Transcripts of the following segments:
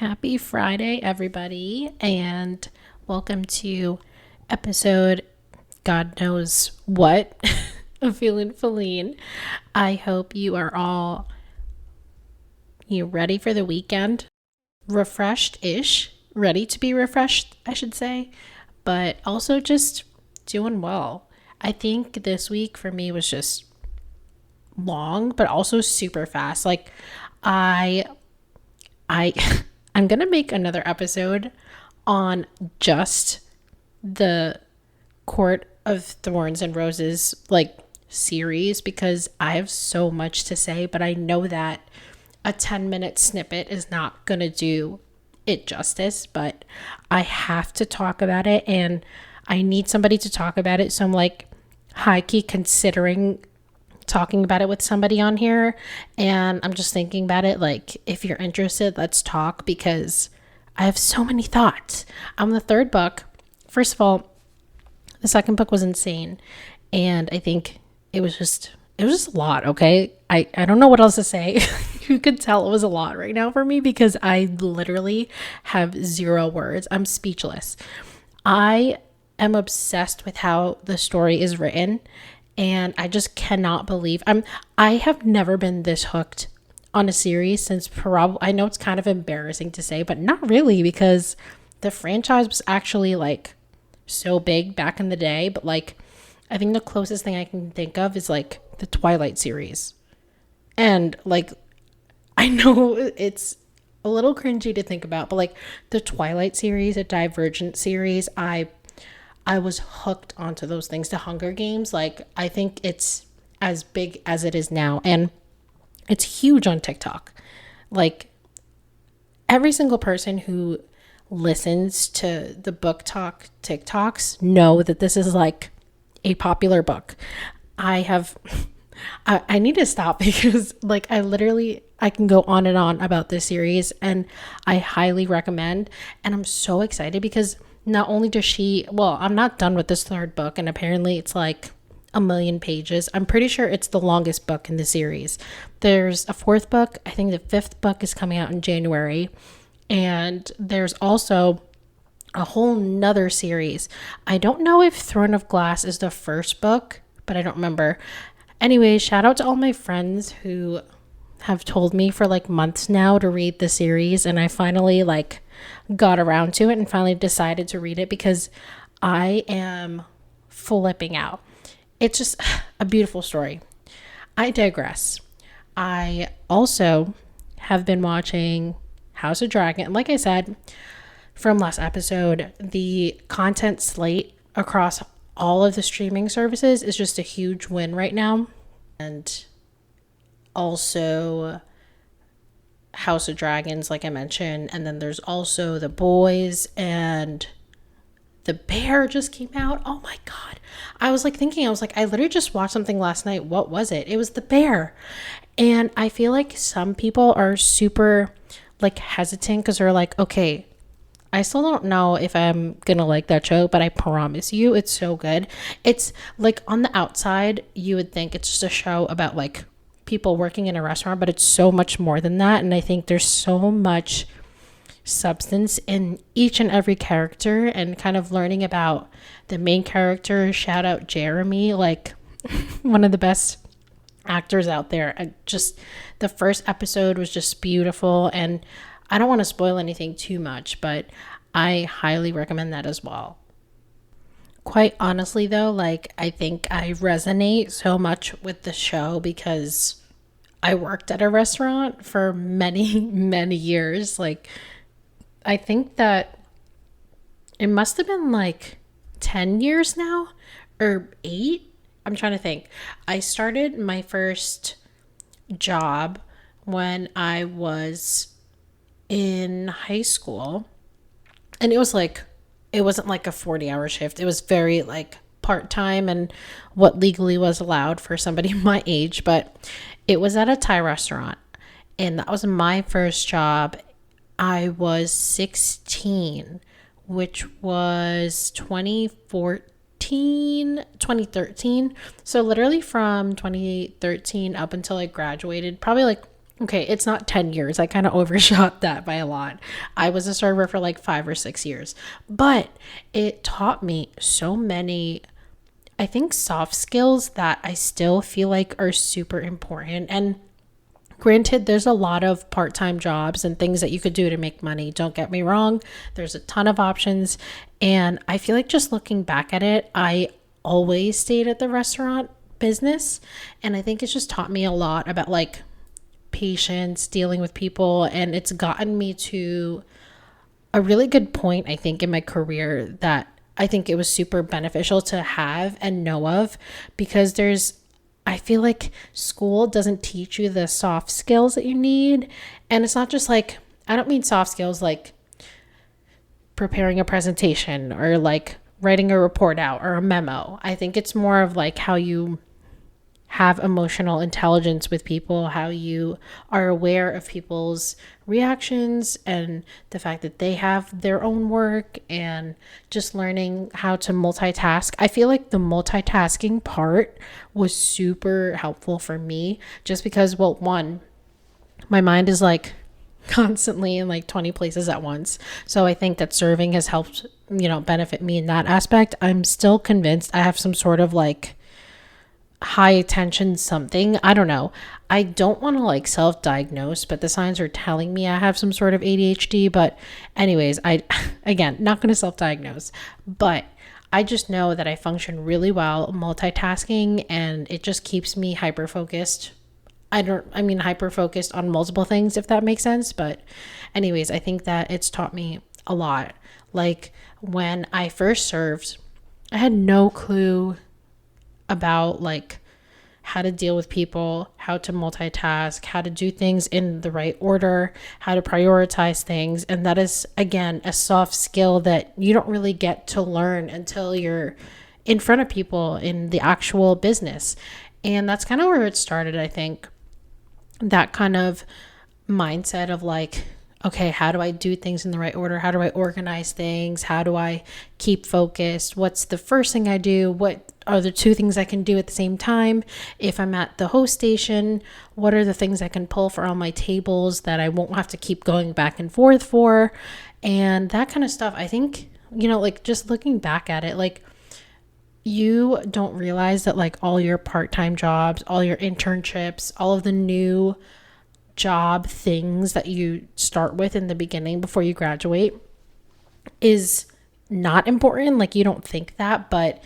Happy Friday, everybody, and welcome to episode God knows what of Philline. I hope you are all ready for the weekend, refreshed-ish, ready to be refreshed, I should say, but also just doing well. I think this week for me was just long, but also super fast. Like I I'm gonna make another episode on just the Court of Thorns and Roses series because I have so much to say, but I know that a 10-minute snippet is not gonna do it justice, but I have to talk about it and I need somebody to talk about it. So I'm high key considering talking about it with somebody on here, and I'm just thinking about it. If you're interested, let's talk because I have so many thoughts. I'm the third book. First of all, the second book was insane, and I think it was just a lot. Okay, I don't know what else to say. You could tell it was a lot right now for me because I literally have zero words. I'm speechless. I am obsessed with how the story is written, and I just cannot believe I have never been this hooked on a series since probably, I know it's kind of embarrassing to say, but not really, because the franchise was actually so big back in the day. But I think the closest thing I can think of is the Twilight series. And I know it's a little cringy to think about, but the Twilight series, a Divergent series, I was hooked onto those things. The Hunger Games, I think it's as big as it is now, and it's huge on TikTok. Every single person who listens to the book talk TikToks know that this is a popular book. I need to stop because I can go on and on about this series, and I highly recommend. And I'm so excited because not only does I'm not done with this third book, and apparently it's 1,000,000 pages. I'm pretty sure it's the longest book in the series. There's a fourth book. I think the fifth book is coming out in January. And there's also a whole nother series. I don't know if Throne of Glass is the first book, but I don't remember. Anyway, shout out to all my friends who have told me for months now to read the series, and I finally got around to it and finally decided to read it because I am flipping out. It's just a beautiful story. I digress. I also have been watching House of Dragon. Like I said from last episode, the content slate across all of the streaming services is just a huge win right now. And also House of Dragons, like I mentioned, and then there's also The Boys, and The Bear just came out. Oh my god. I was thinking, I literally just watched something last night. What was it? It was The Bear. And I feel some people are super hesitant because they're okay, I still don't know if I'm gonna like that show, but I promise you it's so good. It's on the outside you would think it's just a show about people working in a restaurant, but it's so much more than that. And I think there's so much substance in each and every character, and kind of learning about the main character. Shout out Jeremy, one of the best actors out there. The first episode was just beautiful, and I don't want to spoil anything too much, but I highly recommend that as well. Quite honestly though, I think I resonate so much with the show because I worked at a restaurant for many, many years. I think that it must have been 10 years now, or 8. I'm trying to think. I started my first job when I was in high school, and it was it wasn't a 40-hour shift. It was very part-time and what legally was allowed for somebody my age, but it was at a Thai restaurant, and that was my first job. I was 16, which was 2013. So literally from 2013 up until I graduated, probably Okay, it's not 10 years. I kind of overshot that by a lot. I was a server for like 5 or 6 years, but it taught me so many, I think, soft skills that I still feel like are super important. And granted, there's a lot of part time jobs and things that you could do to make money. Don't get me wrong, there's a ton of options. And I feel like just looking back at it, I always stayed at the restaurant business. And I think it's just taught me a lot about like patience, dealing with people. And it's gotten me to a really good point, I think, in my career that I think it was super beneficial to have and know of, because I feel like school doesn't teach you the soft skills that you need. And it's not just like, I don't mean soft skills like preparing a presentation or like writing a report out or a memo. I think it's more of like how you have emotional intelligence with people, how you are aware of people's reactions and the fact that they have their own work, and just learning how to multitask. I feel like the multitasking part was super helpful for me just because, well, one, my mind is like constantly in like 20 places at once. So I think that serving has helped, benefit me in that aspect. I'm still convinced I have some sort of like high attention something. I don't know. I don't want to like self-diagnose, but the signs are telling me I have some sort of ADHD. But anyways, again, not going to self-diagnose, but I just know that I function really well multitasking, and it just keeps me hyper focused. Hyper focused on multiple things, if that makes sense. But anyways, I think that it's taught me a lot. Like when I first served, I had no clue about like how to deal with people, how to multitask, how to do things in the right order, how to prioritize things. And that is, again, a soft skill that you don't really get to learn until you're in front of people in the actual business. And that's kind of where it started, I think. That kind of mindset of like, okay, how do I do things in the right order? How do I organize things? How do I keep focused? What's the first thing I do? What are the two things I can do at the same time? If I'm at the host station, what are the things I can pull for all my tables that I won't have to keep going back and forth for? And that kind of stuff. I think, like just looking back at it, like you don't realize that like all your part-time jobs, all your internships, all of the new job things that you start with in the beginning before you graduate is not important. Like you don't think that, but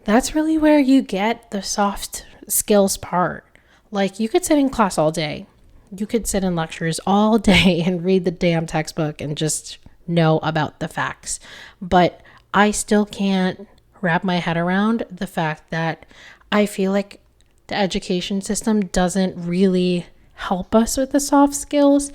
that's really where you get the soft skills part. Like you could sit in class all day. You could sit in lectures all day and read the damn textbook and just know about the facts. But I still can't wrap my head around the fact that I feel like the education system doesn't really help us with the soft skills.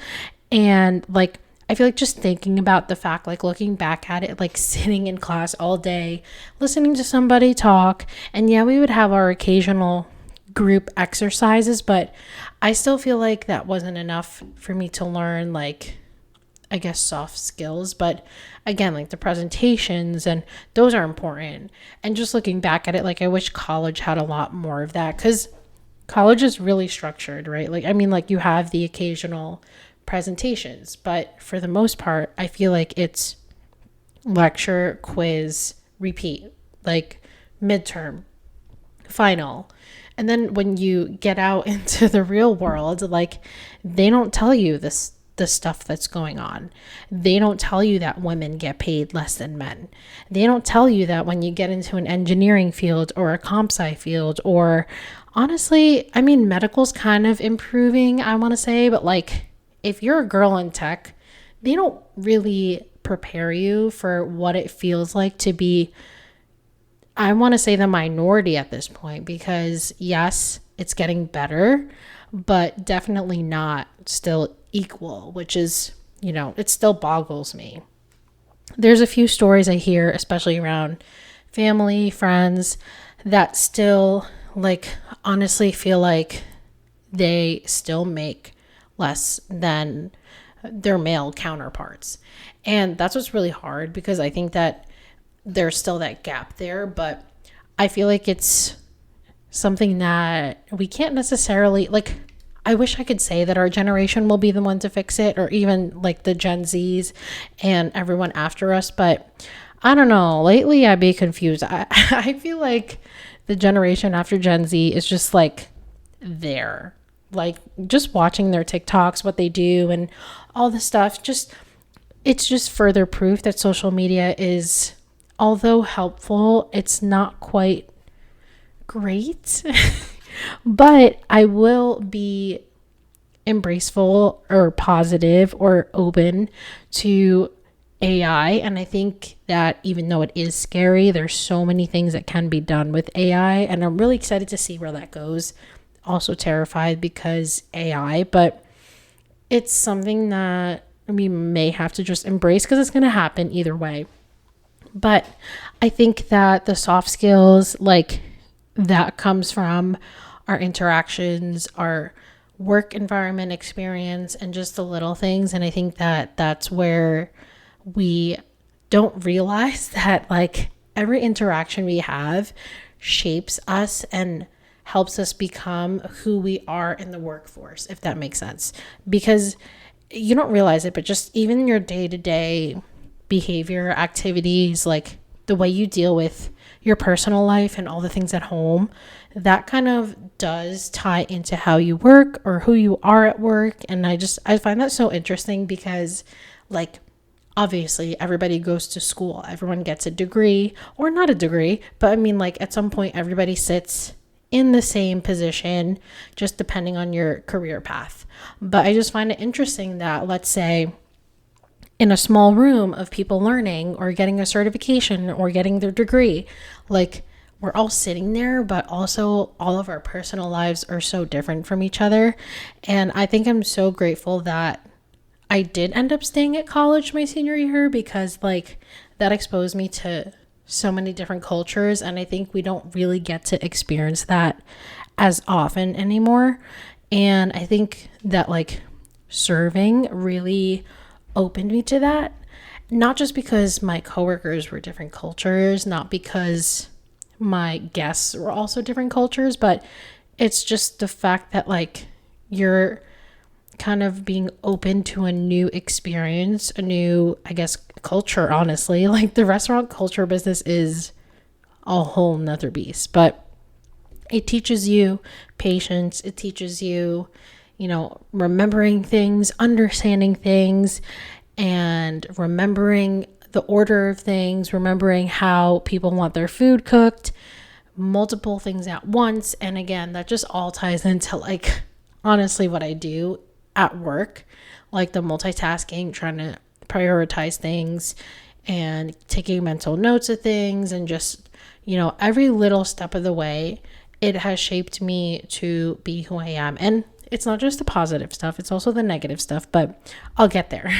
And like I feel like just thinking about the fact, like looking back at it, like sitting in class all day listening to somebody talk, and yeah, we would have our occasional group exercises, but I still feel like that wasn't enough for me to learn like, I guess, soft skills. But again, like the presentations, and those are important. And just looking back at it, like I wish college had a lot more of that, because college is really structured, right? Like you have the occasional presentations, but for the most part, I feel like it's lecture, quiz, repeat, like midterm, final. And then when you get out into the real world, like they don't tell you the stuff that's going on. They don't tell you that women get paid less than men. They don't tell you that when you get into an engineering field or a comp sci field, or honestly, medical's kind of improving, I want to say, but like if you're a girl in tech, they don't really prepare you for what it feels like to be, I want to say, the minority at this point, because yes, it's getting better, but definitely not still equal, which is, it still boggles me. There's a few stories I hear, especially around family, friends, that still like honestly feel like they still make less than their male counterparts. And that's what's really hard, because I think that there's still that gap there, but I feel like it's something that we can't necessarily, like, I wish I could say that our generation will be the one to fix it, or even like the Gen Zs and everyone after us. But I don't know. Lately, I'd be confused. I feel like the generation after Gen Z is just like there. Like just watching their TikToks, what they do, and all the stuff. It's just further proof that social media is, although helpful, it's not quite great. But I will be embraceful or positive or open to AI. And I think that even though it is scary, there's so many things that can be done with AI. And I'm really excited to see where that goes. Also terrified because AI, but it's something that we may have to just embrace because it's going to happen either way. But I think that the soft skills, like that comes from our interactions, our work environment experience, and just the little things. And I think that that's where we don't realize that like every interaction we have shapes us and helps us become who we are in the workforce, if that makes sense. Because you don't realize it, but just even your day-to-day behavior, activities, like the way you deal with your personal life and all the things at home, that kind of does tie into how you work or who you are at work. And I find that so interesting because like obviously everybody goes to school, everyone gets a degree or not a degree, but I mean like at some point everybody sits in the same position, just depending on your career path. But I just find it interesting that, let's say, in a small room of people learning or getting a certification or getting their degree, like we're all sitting there, but also all of our personal lives are so different from each other. And I think I'm so grateful that I did end up staying at college my senior year, because like that exposed me to so many different cultures, and I think we don't really get to experience that as often anymore. And I think that like serving really opened me to that, not just because my coworkers were different cultures, not because my guests were also different cultures, but it's just the fact that like you're kind of being open to a new experience, a new, I guess, culture. Honestly, like the restaurant culture business is a whole nother beast, but it teaches you patience. It teaches you, remembering things, understanding things, and remembering the order of things, remembering how people want their food cooked, multiple things at once. And again, that just all ties into like honestly what I do at work, like the multitasking, trying to prioritize things and taking mental notes of things, and just, every little step of the way, it has shaped me to be who I am. And it's not just the positive stuff, it's also the negative stuff, but I'll get there.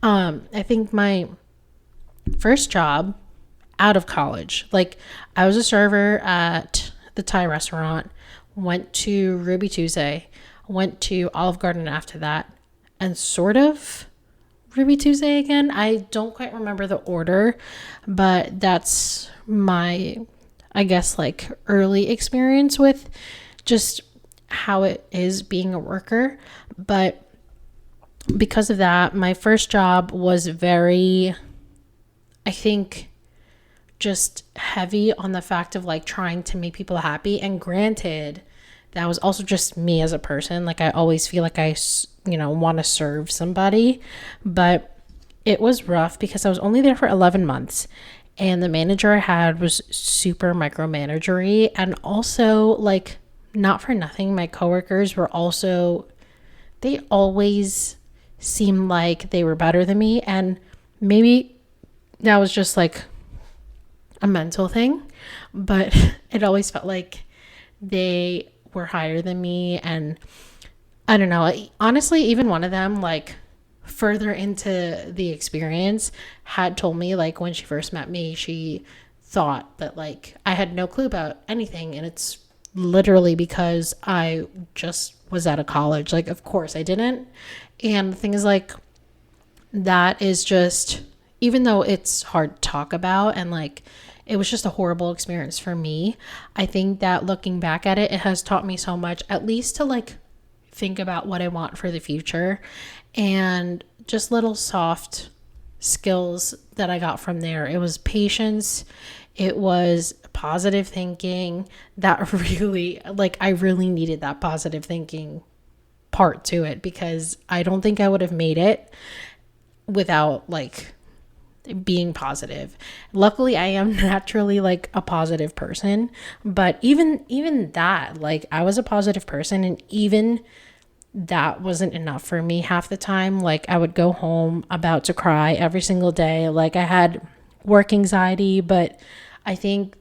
I think my first job out of college, like I was a server at the Thai restaurant, went to Ruby Tuesday, went to Olive Garden after that, and sort of Ruby Tuesday again. I don't quite remember the order, but that's my, I guess, like early experience with just how it is being a worker. But because of that, my first job was very, I think, just heavy on the fact of like trying to make people happy. And granted, that was also just me as a person. Like I always feel like I, want to serve somebody, but it was rough because I was only there for 11 months. And the manager I had was super micromanagery, and also like, not for nothing, my coworkers were also, they always seemed like they were better than me. And maybe that was just like a mental thing, but it always felt like they were higher than me. And I don't know, honestly, even one of them, like further into the experience, had told me like when she first met me, she thought that like I had no clue about anything. And it's literally because I just was out of college. Like, of course I didn't. And the thing is, like, that is just, even though it's hard to talk about and like it was just a horrible experience for me, I think that looking back at it, it has taught me so much, at least to like think about what I want for the future, and just little soft skills that I got from there. It was patience, it was positive thinking that really, like, I really needed that positive thinking part to it, because I don't think I would have made it without like being positive. Luckily, I am naturally like a positive person, but even that, like, I was a positive person, and even that wasn't enough for me half the time. Like, I would go home about to cry every single day. Like, I had work anxiety, but I think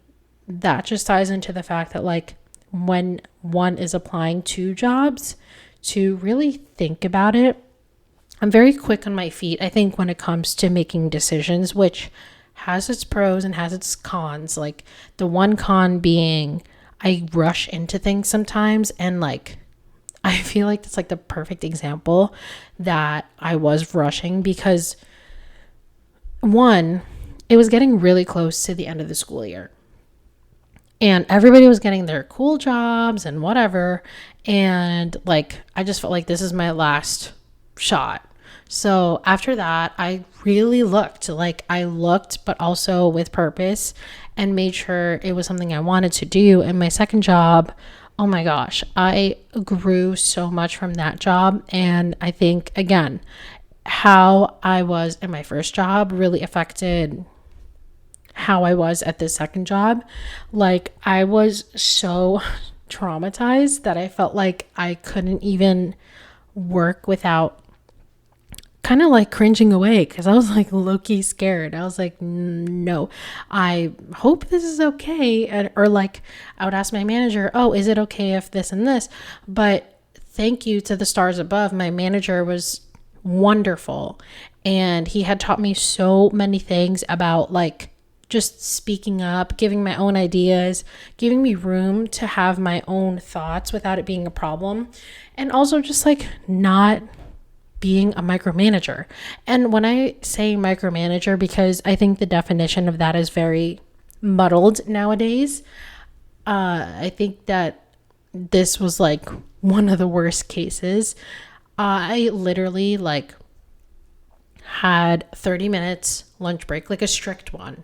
that just ties into the fact that, like, when one is applying to jobs, to really think about it. I'm very quick on my feet, I think, when it comes to making decisions, which has its pros and has its cons. Like, the one con being I rush into things sometimes, and like, I feel like that's like the perfect example that I was rushing, because one, it was getting really close to the end of the school year, and everybody was getting their cool jobs and whatever. And like, I just felt like this is my last shot. So after that, I really looked, but also with purpose, and made sure it was something I wanted to do. And my second job, oh my gosh, I grew so much from that job. And I think, again, how I was in my first job really affected how I was at this second job. Like, I was so traumatized that I felt like I couldn't even work without kind of like cringing away, because I was like low-key scared. I was like, no, I hope this is okay. Or like, I would ask my manager, oh, is it okay if this and this? But thank you to the stars above, my manager was wonderful, and he had taught me so many things about like just speaking up, giving my own ideas, giving me room to have my own thoughts without it being a problem, and also just like not being a micromanager. And when I say micromanager, because I think the definition of that is very muddled nowadays, I think that this was like one of the worst cases. I literally like had 30 minutes lunch break, like a strict one.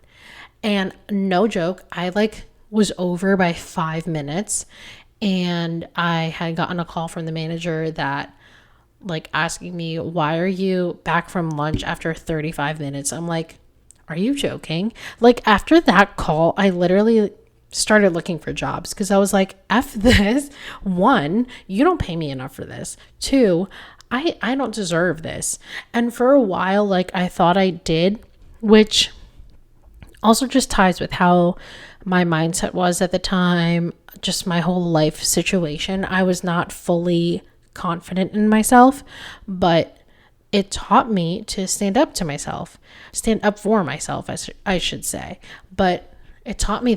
And no joke, I like was over by 5 minutes, and I had gotten a call from the manager that like asking me, why are you back from lunch after 35 minutes? I'm like, are you joking? Like, after that call, I literally started looking for jobs, because I was like, F this. One, you don't pay me enough for this. Two, I don't deserve this. And for a while, like, I thought I did, which also just ties with how my mindset was at the time, just my whole life situation. I was not fully confident in myself, but it taught me to stand up for myself, I should say. But it taught me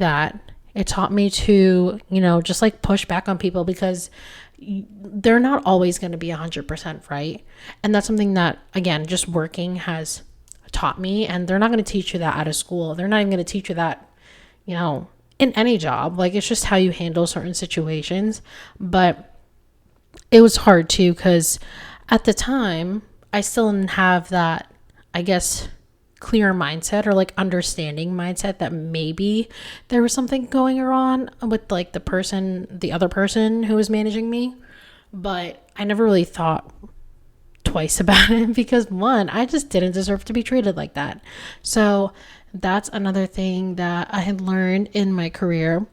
to, just like push back on people, because they're not always going to be 100% right. And that's something that, again, just working has taught me. And they're not going to teach you that out of school. They're not even going to teach you that, in any job. Like, it's just how you handle certain situations. But it was hard too, because at the time I still didn't have that, I guess, clear mindset, or like understanding mindset, that maybe there was something going on with like the other person who was managing me. But I never really thought twice about it, because one, I just didn't deserve to be treated like that. So that's another thing that I had learned in my career.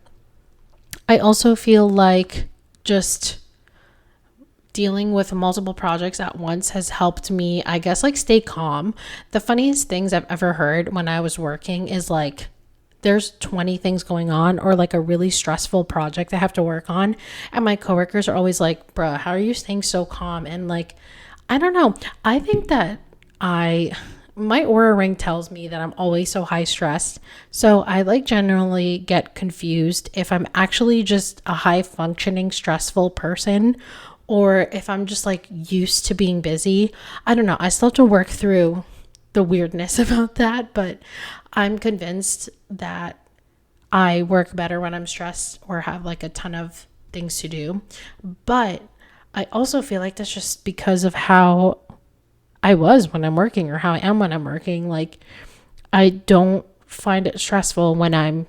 I also feel like just dealing with multiple projects at once has helped me, I guess, like stay calm. The funniest things I've ever heard when I was working is like, there's 20 things going on, or like a really stressful project I have to work on, and my coworkers are always like, bruh, how are you staying so calm? And like, I don't know, I think that my Aura ring tells me that I'm always so high stressed. So I like generally get confused if I'm actually just a high functioning stressful person, or if I'm just like used to being busy. I don't know. I still have to work through the weirdness about that, but I'm convinced that I work better when I'm stressed or have like a ton of things to do. But I also feel like that's just because of how I was when I'm working, or how I am when I'm working. Like, I don't find it stressful when I'm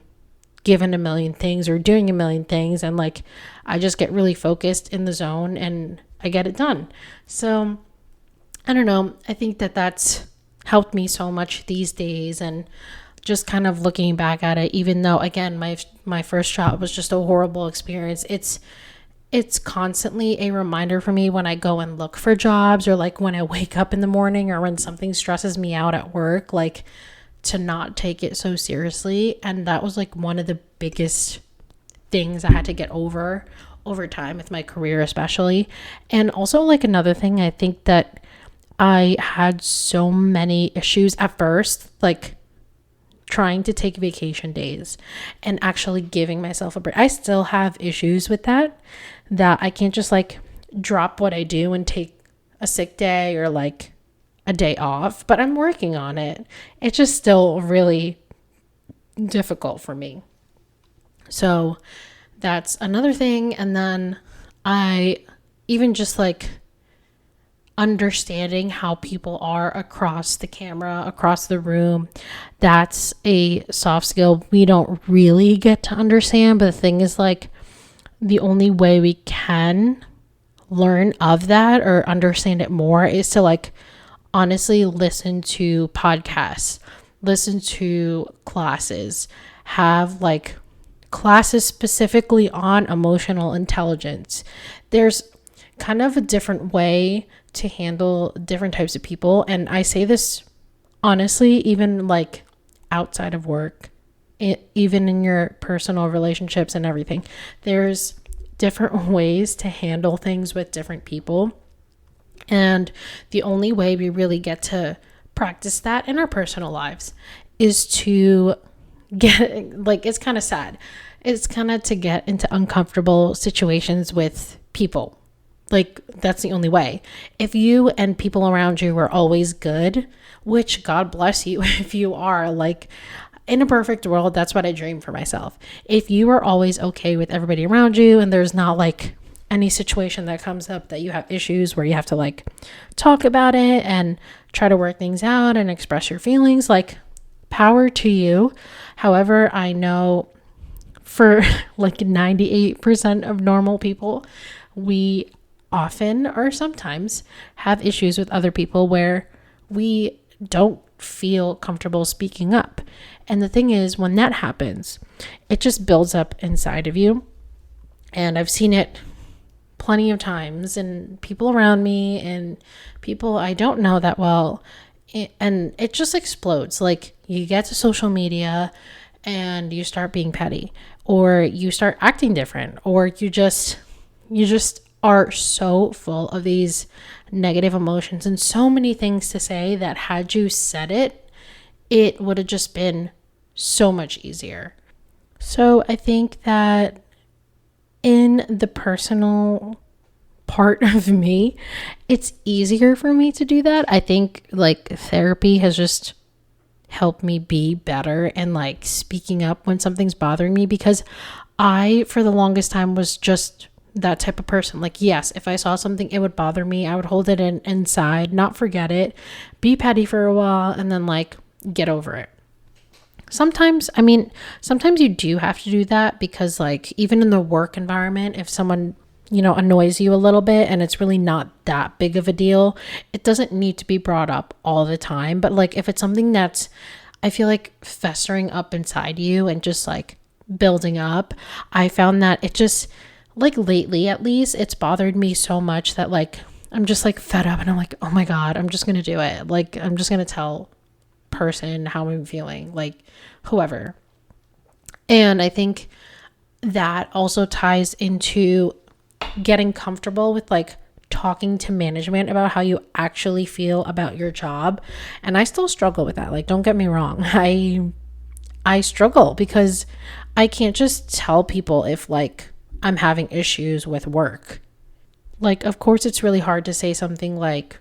given a million things or doing a million things, and like I just get really focused in the zone and I get it done. So I don't know. I think that that's helped me so much these days, and just kind of looking back at it, even though again my first job was just a horrible experience, it's constantly a reminder for me when I go and look for jobs, or like when I wake up in the morning, or when something stresses me out at work, like to not take it so seriously. And that was like one of the biggest things I had to get over time with my career, especially. And also, like, another thing, I think that I had so many issues at first, like trying to take vacation days and actually giving myself a break. I still have issues with that I can't just like drop what I do and take a sick day or like a day off, but I'm working on it. It's just still really difficult for me. So that's another thing. And then I even just like understanding how people are across the camera, across the room, that's a soft skill we don't really get to understand. But the thing is, like, the only way we can learn of that or understand it more is to like honestly listen to podcasts, listen to classes, have like classes specifically on emotional intelligence. There's kind of a different way to handle different types of people. And I say this honestly, even like outside of work, even in your personal relationships and everything, there's different ways to handle things with different people. And the only way we really get to practice that in our personal lives is to get, like, it's kind of sad. It's kind of to get into uncomfortable situations with people. Like, that's the only way. If you and people around you are always good, which God bless you if you are, like, in a perfect world, that's what I dream for myself. If you are always okay with everybody around you, and there's not like any situation that comes up that you have issues where you have to like talk about it and try to work things out and express your feelings, like, power to you. However, I know for like 98% of normal people, we often or sometimes have issues with other people where we don't feel comfortable speaking up. And the thing is, when that happens, it just builds up inside of you. And I've seen it plenty of times in people around me and people I don't know that well. And it just explodes. Like, you get to social media and you start being petty, or you start acting different, or you just are so full of these negative emotions and so many things to say that had you said it, it would have just been so much easier. So I think that in the personal part of me, it's easier for me to do that. I think like therapy has just helped me be better and like speaking up when something's bothering me, because I, for the longest time, was just that type of person. Like, yes, if I saw something, it would bother me, I would hold it inside, not forget it, be petty for a while, and then like get over it. Sometimes you do have to do that, because like even in the work environment, if someone, annoys you a little bit and it's really not that big of a deal, it doesn't need to be brought up all the time. But like if it's something that's, I feel like, festering up inside you and just like building up, I found that it just, like, lately at least, it's bothered me so much that like I'm just like fed up, and I'm like, oh my God, I'm just gonna do it. Like, I'm just gonna tell person how I'm feeling, like whoever. And I think that also ties into getting comfortable with like talking to management about how you actually feel about your job. And I still struggle with that. Like, don't get me wrong. I struggle because I can't just tell people if like I'm having issues with work. Like, of course, it's really hard to say something like,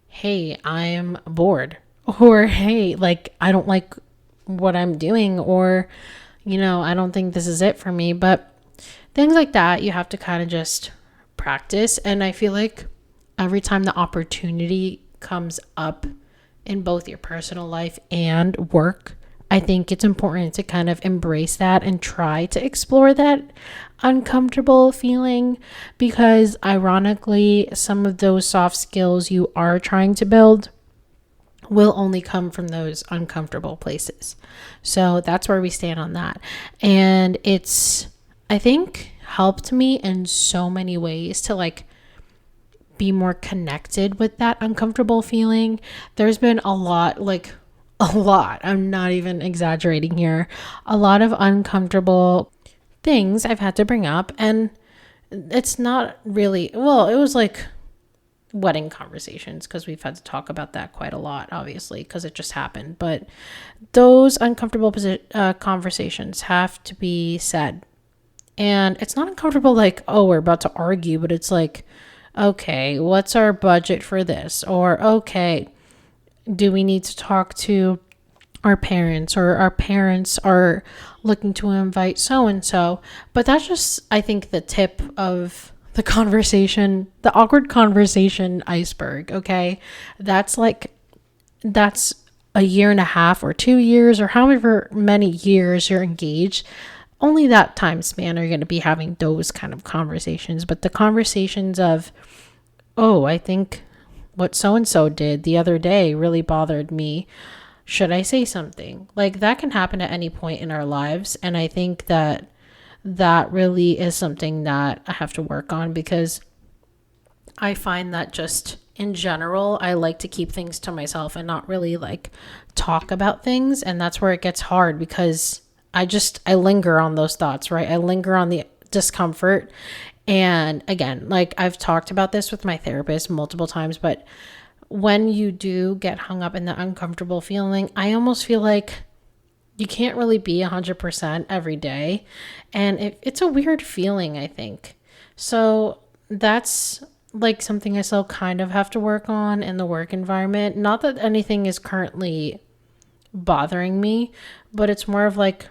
hey, I'm bored, or hey, like, I don't like what I'm doing, or, I don't think this is it for me. But things like that, you have to kind of just practice. And I feel like every time the opportunity comes up in both your personal life and work, I think it's important to kind of embrace that and try to explore that uncomfortable feeling, because ironically, some of those soft skills you are trying to build will only come from those uncomfortable places. So that's where we stand on that. And it's, I think, helped me in so many ways to like be more connected with that uncomfortable feeling. There's been a lot, I'm not even exaggerating here, a lot of uncomfortable things I've had to bring up. And it's not really, well, it was like wedding conversations, because we've had to talk about that quite a lot, obviously, because it just happened. But those uncomfortable conversations have to be said. And it's not uncomfortable like, oh, we're about to argue, but it's like, okay, what's our budget for this? Or, okay, do we need to talk to our parents, or our parents are looking to invite so-and-so? But that's just, I think, the tip of the conversation, the awkward conversation iceberg, okay? That's a year and a half or 2 years or however many years you're engaged. Only that time span are going to be having those kind of conversations. But the conversations of, oh, I think what so-and-so did the other day really bothered me. Should I say something? Like, that can happen at any point in our lives. And I think that really is something that I have to work on, because I find that just in general, I like to keep things to myself and not really like talk about things. And that's where it gets hard, because I linger on those thoughts, right? I linger on the discomfort. And again, like I've talked about this with my therapist multiple times, but when you do get hung up in the uncomfortable feeling, I almost feel like you can't really be 100% every day. And it's a weird feeling, I think. So that's like something I still kind of have to work on in the work environment. Not that anything is currently bothering me, but it's more of like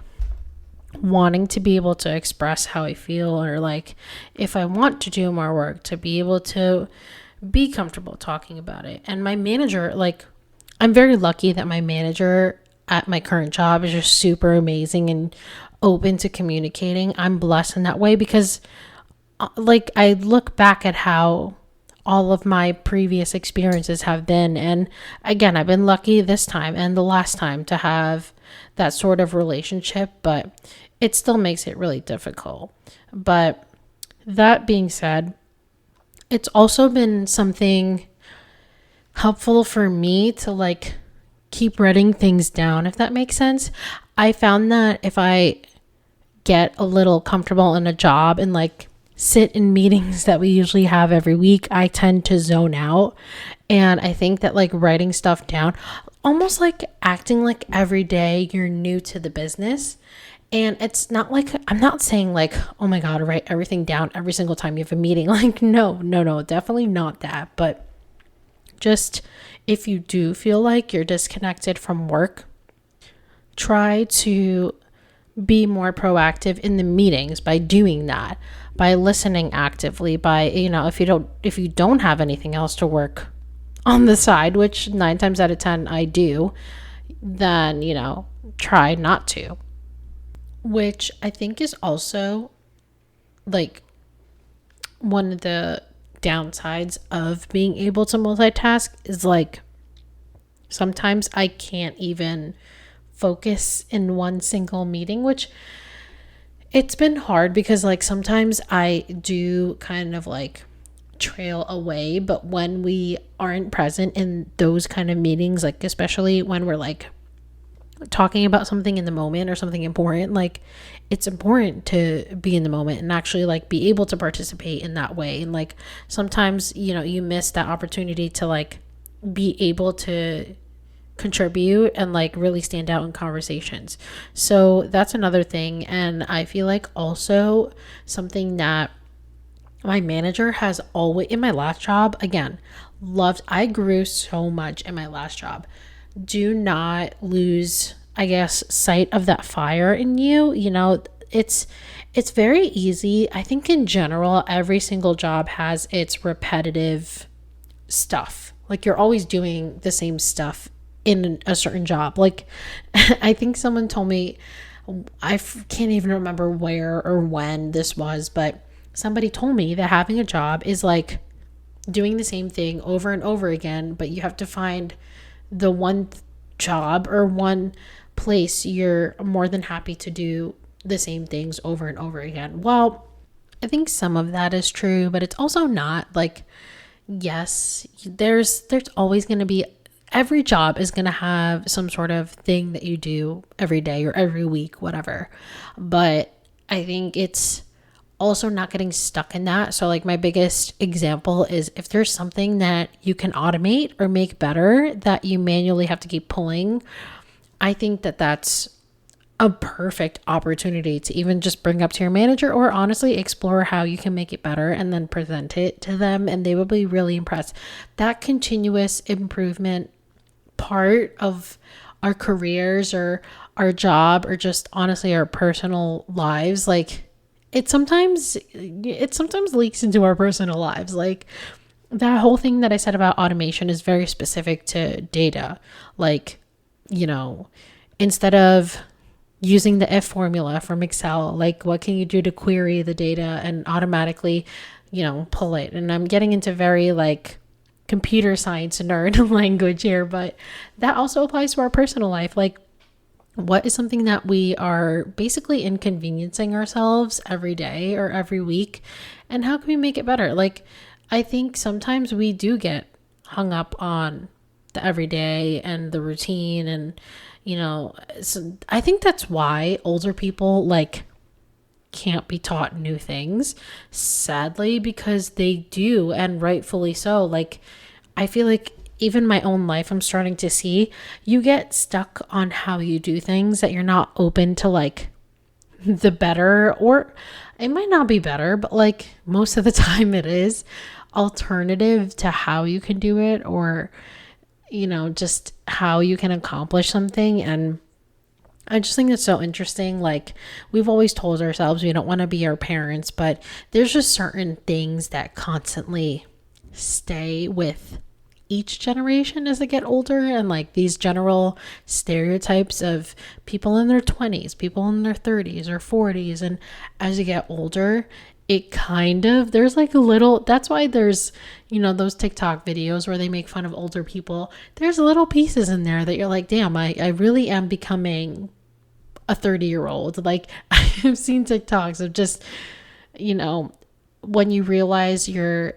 wanting to be able to express how I feel, or like if I want to do more work, to be able to be comfortable talking about it. And my manager, like, I'm very lucky that my manager at my current job is just super amazing and open to communicating. I'm blessed in that way, because like I look back at how all of my previous experiences have been, and again, I've been lucky this time and the last time to have that sort of relationship, but it still makes it really difficult. But that being said, it's also been something helpful for me to like keep writing things down, if that makes sense. I found that if I get a little comfortable in a job and like sit in meetings that we usually have every week, I tend to zone out. And I think that like writing stuff down, almost like acting like every day you're new to the business. And it's not like, I'm not saying like, oh my God, write everything down every single time you have a meeting. Like, no, definitely not that. But just if you do feel like you're disconnected from work, try to be more proactive in the meetings by doing that, by listening actively, by, if you don't have anything else to work on the side, which 9 times out of 10 I do, then, try not to. Which I think is also like one of the downsides of being able to multitask is like sometimes I can't even focus in one single meeting, which it's been hard because like sometimes I do kind of like trail away. But when we aren't present in those kind of meetings, like especially when we're like talking about something in the moment or something important, like it's important to be in the moment and actually like be able to participate in that way. And like sometimes you miss that opportunity to like be able to contribute and like really stand out in conversations. So that's another thing. And I feel like also something that my manager has always, in my last job, again, loved, I grew so much in my last job. Do not lose, I guess, sight of that fire in you. it's very easy. I think in general, every single job has its repetitive stuff. Like you're always doing the same stuff in a certain job. Like I think someone told me, can't even remember where or when this was, but somebody told me that having a job is like doing the same thing over and over again, but you have to find the one job or one place you're more than happy to do the same things over and over again. Well, I think some of that is true, but it's also not. Like, yes, there's always going to be, every job is going to have some sort of thing that you do every day or every week, whatever. But I think it's also not getting stuck in that. So like my biggest example is if there's something that you can automate or make better that you manually have to keep pulling, I think that that's a perfect opportunity to even just bring up to your manager or honestly explore how you can make it better and then present it to them, and they will be really impressed. That continuous improvement part of our careers or our job or just honestly our personal lives, like it sometimes leaks into our personal lives. Like that whole thing that I said about automation is very specific to data. Like, you know, instead of using the if formula from Excel, like what can you do to query the data and automatically, you know, pull it? And I'm getting into very like computer science nerd language here, but that also applies to our personal life. Like, what is something that we are basically inconveniencing ourselves every day or every week, and how can we make it better? Like, I think sometimes we do get hung up on the everyday and the routine, and you know, so I think that's why older people like can't be taught new things, sadly, because they do, and rightfully so. Like, I feel like even my own life, I'm starting to see you get stuck on how you do things, that you're not open to like the better, or it might not be better, but like most of the time it is alternative to how you can do it, or, you know, just how you can accomplish something. And I just think it's so interesting. Like we've always told ourselves we don't want to be our parents, but there's just certain things that constantly stay with each generation as they get older, and like these general stereotypes of people in their 20s, people in their 30s or 40s, and as you get older, it kind of, there's like a little, that's why there's, you know, those TikTok videos where they make fun of older people. There's little pieces in there that you're like, damn, I really am becoming a 30-year-old. Like I've seen TikToks of just, you know, when you realize you're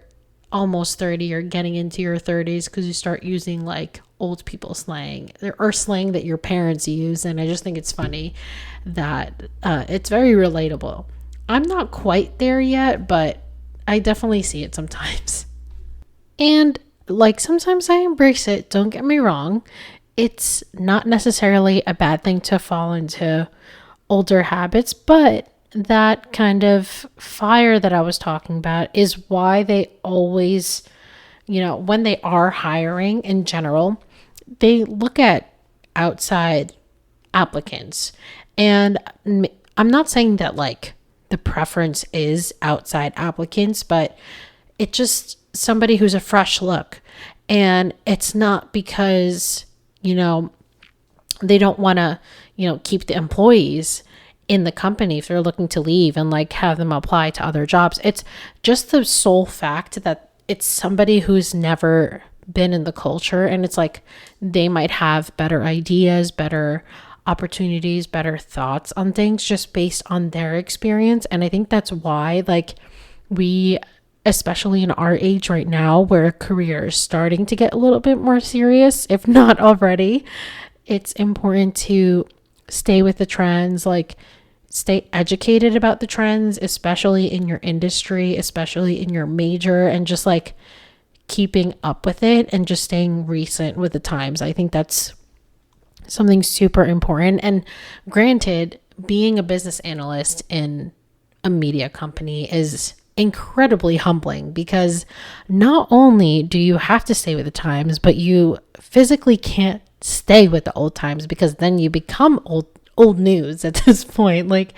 almost 30 or getting into your 30s, because you start using like old people slang or slang that your parents use. And I just think it's funny that it's very relatable. I'm not quite there yet, but I definitely see it sometimes. And like sometimes I embrace it, don't get me wrong. It's not necessarily a bad thing to fall into older habits, but that kind of fire that I was talking about is why they always, you know, when they are hiring in general, they look at outside applicants. And I'm not saying that like the preference is outside applicants, but it's just somebody who's a fresh look. And it's not because, you know, they don't want to, you know, keep the employees in the company if they're looking to leave and like have them apply to other jobs. It's just the sole fact that it's somebody who's never been in the culture, and it's like they might have better ideas, better opportunities, better thoughts on things just based on their experience. And I think that's why like we, especially in our age right now where career is starting to get a little bit more serious, if not already, it's important to stay with the trends, like stay educated about the trends, especially in your industry, especially in your major, and just like keeping up with it and just staying recent with the times. I think that's something super important. And granted, being a business analyst in a media company is incredibly humbling, because not only do you have to stay with the times, but you physically can't stay with the old times, because then you become old news at this point. Like,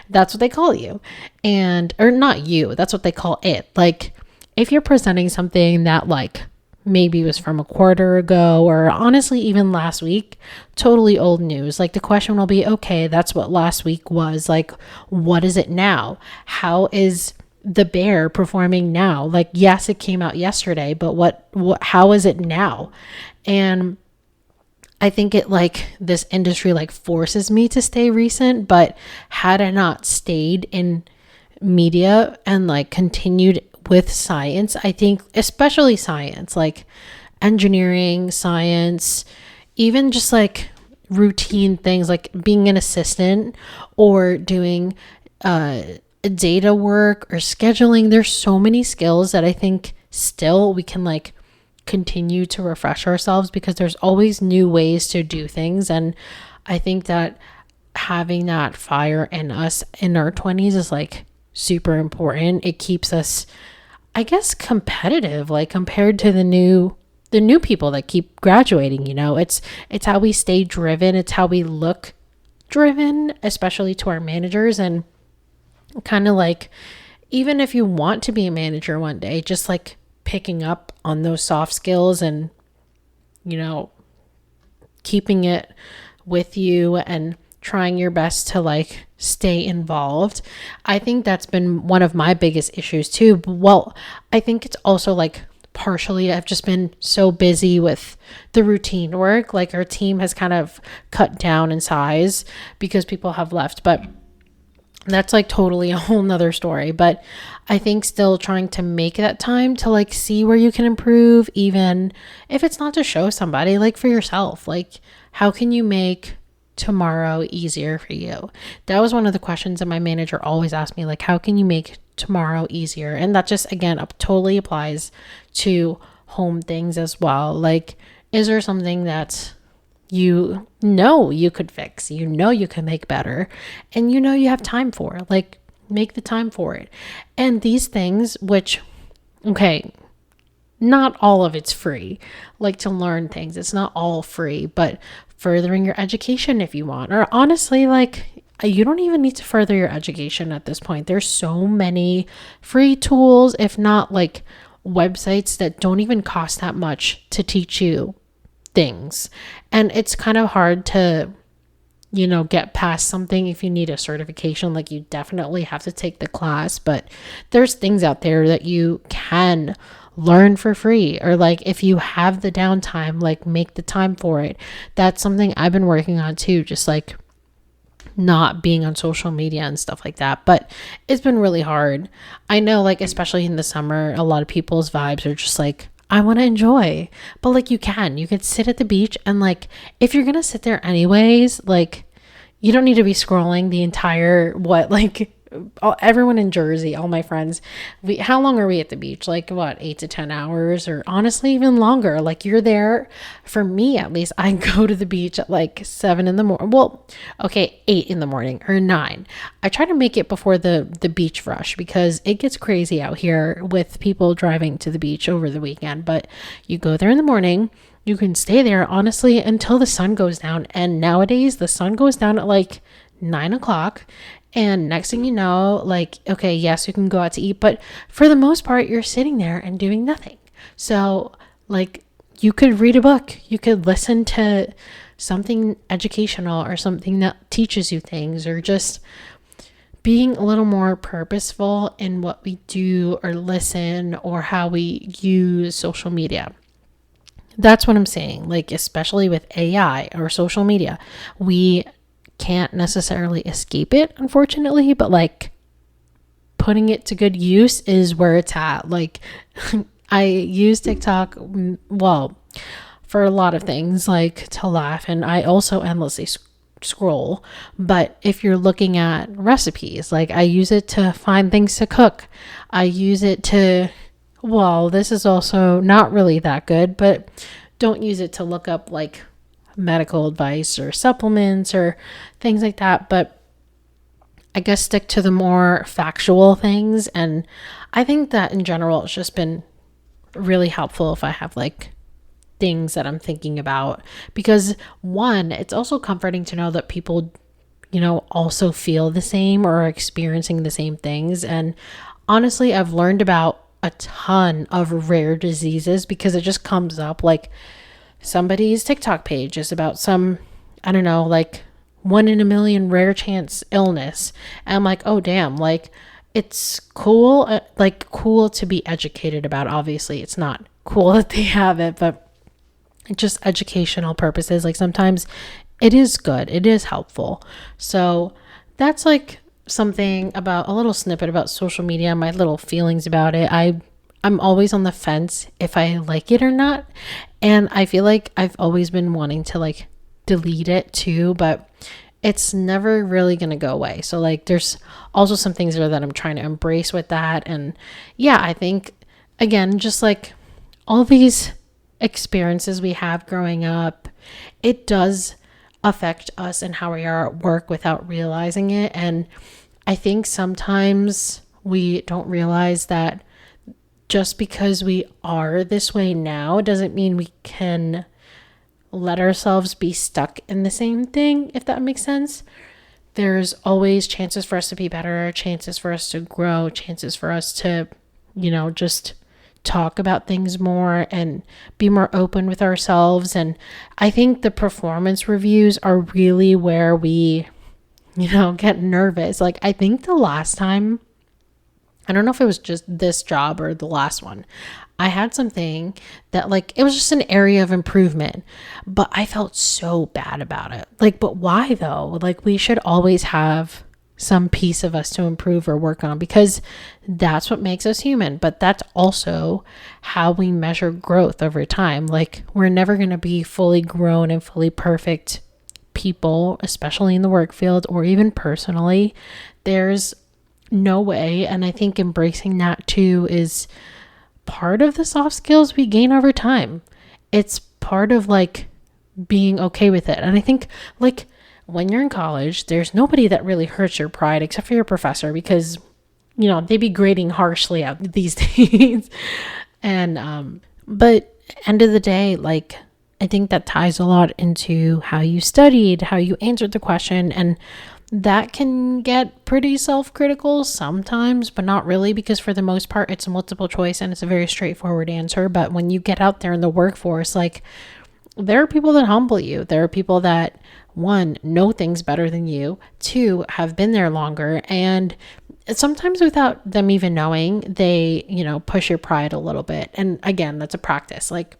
that's what they call you. And, or not you, that's what they call it. Like, if you're presenting something that like maybe was from a quarter ago, or honestly even last week, totally old news. Like, the question will be, okay, that's what last week was. Like, what is it now? How is the bear performing now? Like, yes, it came out yesterday, but what how is it now? And I think it, like, this industry like forces me to stay recent, but had I not stayed in media and like continued with science, I think especially science, like engineering, science, even just like routine things like being an assistant or doing data work or scheduling, there's so many skills that I think still we can like continue to refresh ourselves, because there's always new ways to do things. And I think that having that fire in us in our 20s is like super important. It keeps us, I guess, competitive, like compared to the new people that keep graduating. You know, it's how we stay driven, it's how we look driven, especially to our managers. And kind of like, even if you want to be a manager one day, just like picking up on those soft skills and, you know, keeping it with you and trying your best to like stay involved. I think that's been one of my biggest issues too. Well, I think it's also like partially I've just been so busy with the routine work. Like, our team has kind of cut down in size because people have left, but that's like totally a whole nother story. But I think still trying to make that time to like see where you can improve, even if it's not to show somebody, like for yourself. Like, how can you make tomorrow easier for you? That was one of the questions that my manager always asked me, like, how can you make tomorrow easier? And that just, again, totally applies to home things as well. Like, is there something that you know you could fix, you know you can make better, and you know you have time for? Like, make the time for it. And these things, which, okay, not all of it's free. Like, to learn things, it's not all free, but furthering your education if you want, or honestly, like, you don't even need to further your education at this point. There's so many free tools, if not like websites that don't even cost that much to teach you things. And it's kind of hard to, you know, get past something if you need a certification. Like, you definitely have to take the class, but there's things out there that you can learn for free, or like if you have the downtime, like make the time for it. That's something I've been working on too, just like not being on social media and stuff like that. But it's been really hard. I know, like, especially in the summer, a lot of people's vibes are just like, I want to enjoy. But like, you could sit at the beach, and like, if you're gonna sit there anyways, like, you don't need to be scrolling the entire, everyone in Jersey, all my friends, how long are we at the beach? Like, what, 8 to 10 hours, or honestly even longer? Like, you're there, for me at least, I go to the beach at like 7 in the morning. Well, okay, 8 in the morning or 9. I try to make it before the beach rush, because it gets crazy out here with people driving to the beach over the weekend. But you go there in the morning, you can stay there honestly until the sun goes down. And nowadays the sun goes down at like 9 o'clock. And next thing you know, like, okay, yes, you can go out to eat, but for the most part, you're sitting there and doing nothing. So like, you could read a book, you could listen to something educational or something that teaches you things, or just being a little more purposeful in what we do or listen, or how we use social media. That's what I'm saying. Like, especially with AI or social media, we can't necessarily escape it, unfortunately, but like, putting it to good use is where it's at. Like, I use TikTok, well, for a lot of things, like to laugh, and I also endlessly scroll. But if you're looking at recipes, like, I use it to find things to cook. I use it to, well, this is also not really that good, but don't use it to look up like medical advice or supplements or things like that. But I guess stick to the more factual things. And I think that in general, it's just been really helpful if I have like things that I'm thinking about, because one, it's also comforting to know that people also feel the same or are experiencing the same things. And honestly, I've learned about a ton of rare diseases because it just comes up. Like somebody's TikTok page is about some, I don't know, like 1 in a million rare chance illness. And I'm like, oh, damn, like it's cool, cool to be educated about. Obviously, it's not cool that they have it, but just educational purposes. Like sometimes it is good, it is helpful. So that's like something about a little snippet about social media, my little feelings about it. I'm always on the fence if I like it or not. And I feel like I've always been wanting to like delete it too, but it's never really going to go away. So like there's also some things there that I'm trying to embrace with that. And yeah, I think again, just like all these experiences we have growing up, it does affect us and how we are at work without realizing it. And I think sometimes we don't realize that just because we are this way now doesn't mean we can let ourselves be stuck in the same thing, if that makes sense. There's always chances for us to be better, chances for us to grow, chances for us to, just talk about things more and be more open with ourselves. And I think the performance reviews are really where we, get nervous. Like I think the last time, I don't know if it was just this job or the last one, I had something that like, it was just an area of improvement, but I felt so bad about it. Like, but why though? Like we should always have some piece of us to improve or work on because that's what makes us human. But that's also how we measure growth over time. Like we're never going to be fully grown and fully perfect people, especially in the work field or even personally. There's no way. And I think embracing that too is part of the soft skills we gain over time. It's part of like being okay with it. And I think like when you're in college, there's nobody that really hurts your pride except for your professor because, they be grading harshly out these days. And, but end of the day, like, I think that ties a lot into how you studied, how you answered the question. And that can get pretty self-critical sometimes, but not really, because for the most part, it's a multiple choice and it's a very straightforward answer. But when you get out there in the workforce, like there are people that humble you. There are people that, one, know things better than you, two, have been there longer. And sometimes without them even knowing, they, push your pride a little bit. And again, that's a practice. Like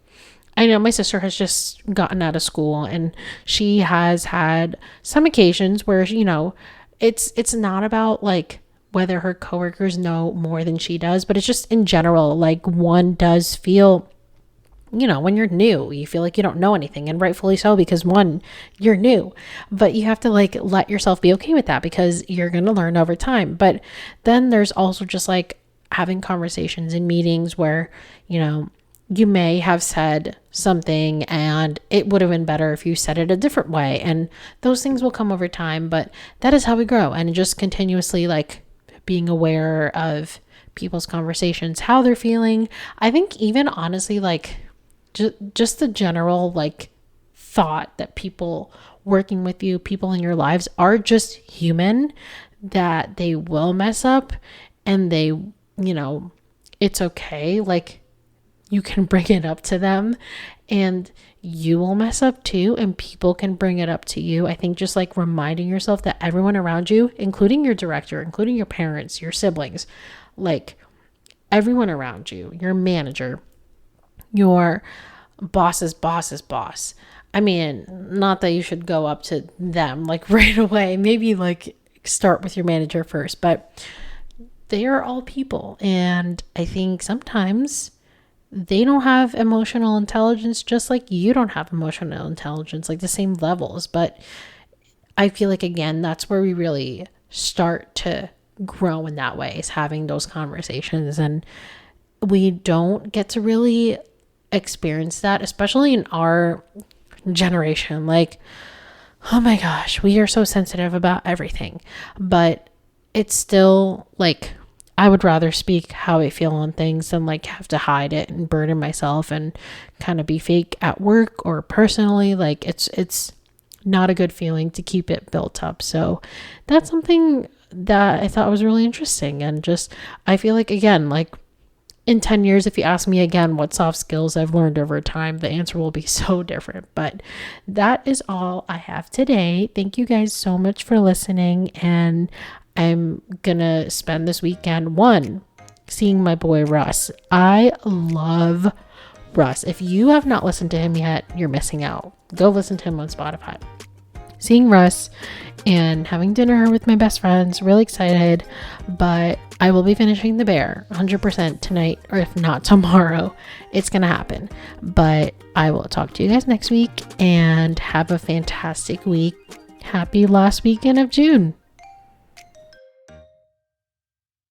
I know my sister has just gotten out of school and she has had some occasions where, it's not about like whether her coworkers know more than she does, but it's just in general, like one does feel, when you're new, you feel like you don't know anything, and rightfully so, because one, you're new, but you have to like let yourself be okay with that because you're going to learn over time. But then there's also just like having conversations in meetings where, you may have said something and it would have been better if you said it a different way. And those things will come over time, but that is how we grow. And just continuously like being aware of people's conversations, how they're feeling. I think even honestly, like just the general like thought that people working with you, people in your lives are just human, that they will mess up and they, it's okay. Like you can bring it up to them and you will mess up too, and people can bring it up to you. I think just like reminding yourself that everyone around you, including your director, including your parents, your siblings, like everyone around you, your manager, your boss's boss. I mean, not that you should go up to them like right away. Maybe like start with your manager first, but they are all people. And I think sometimes they don't have emotional intelligence, just like you don't have emotional intelligence, like the same levels. But I feel like, again, that's where we really start to grow in that way, is having those conversations. And we don't get to really experience that, especially in our generation. Like, oh my gosh, we are so sensitive about everything. But it's still like, I would rather speak how I feel on things than like have to hide it and burden myself and kind of be fake at work or personally. Like it's not a good feeling to keep it built up. So that's something that I thought was really interesting. And just, I feel like, again, like in 10 years, if you ask me again what soft skills I've learned over time, the answer will be so different. But that is all I have today. Thank you guys so much for listening. And I'm gonna spend this weekend, seeing my boy Russ. I love Russ. If you have not listened to him yet, you're missing out. Go listen to him on Spotify. Seeing Russ and having dinner with my best friends, really excited. But I will be finishing The Bear 100% tonight, or if not tomorrow. It's gonna happen. But I will talk to you guys next week, and have a fantastic week. Happy last weekend of June.